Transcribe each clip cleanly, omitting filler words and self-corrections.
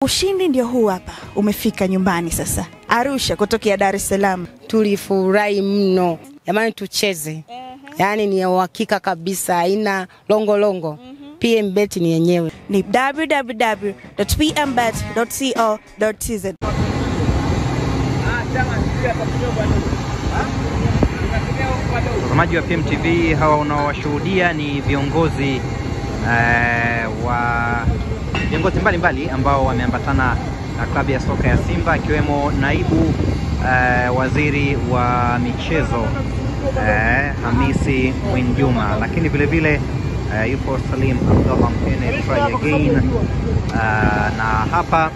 Ushindi ndio huu hapa, umefika nyumbani sasa. Arusha kutokea Dar es Salaam. Tulifurahi mno. Jamani tucheze. Yaani ni uhakika kabisa, haina longo. PMBet ni yenyewe. Ni www.pmbet.co.tz. Watazamaji wa PMTV, hawa unaowashuhudia ni viongozi mbalimbali ambao wameambatana na klabu ya soka ya Simba, akiwemo naibu waziri wa michezo Hamisi Mwinjuma, lakini vile vile yupo Salim Abdullah Mkene try again, na hapa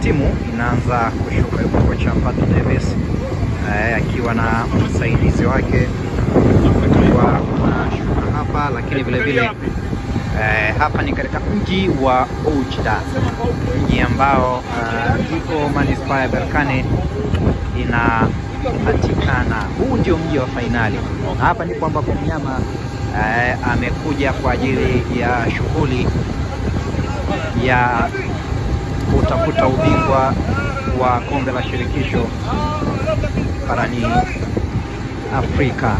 timu inaanza kushuka. Yupo kocha Pato Davis akiwa na msaidizi wake wa shuka hapa, lakini vile vile hapa ni katika mji wa Oujda, mji ambao iko manispaa ya Berkane inapatikana. Huu ndio mji wa fainali, na hapa ndipo ambapo mnyama amekuja kwa ajili ya shughuli ya kutafuta ubingwa wa kombe la shirikisho barani Afrika.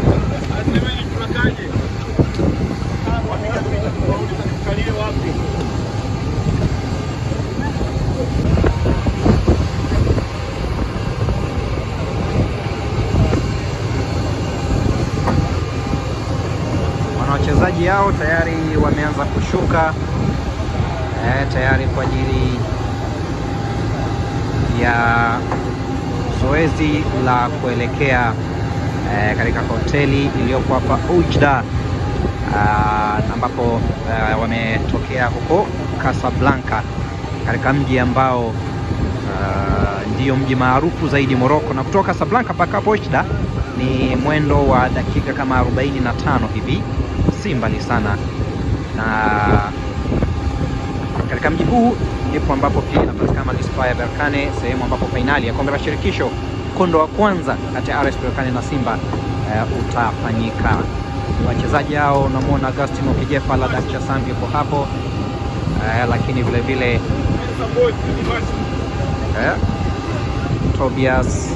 Wachezaji hao tayari wameanza kushuka tayari kwa ajili ya zoezi la kuelekea katika hoteli iliyopo hapa Oujda, ambapo wametokea huko Casablanca, katika mji ambao ndio mji maarufu zaidi Morocco, na kutoka Casablanca mpaka Oujda ni mwendo wa dakika kama 45 hivi, si mbali sana. Na katika mji huu ndipo ambapo pia inapatikana manispaa ya Berkane, sehemu ambapo fainali ya kombe la shirikisho mkondo wa kwanza kati ya RS Berkane na Simba utafanyika. Wachezaji hao unamwona Agustino Kijefa la Dacha Sambi yuko hapo, lakini vile vile Tobias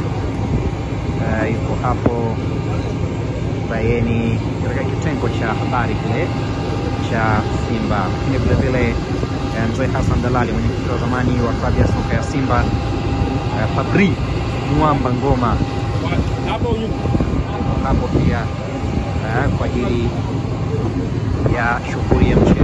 yuko hapo Bayeni katika kitengo cha habari kile cha Simba, lakini vile vile Mzee Hassan Dalali, mwenyekiti wa zamani wa klabu ya soka ya Simba, Fabri Mwamba Ngoma hapo pia kwa ajili ya shughuli ya mchezo.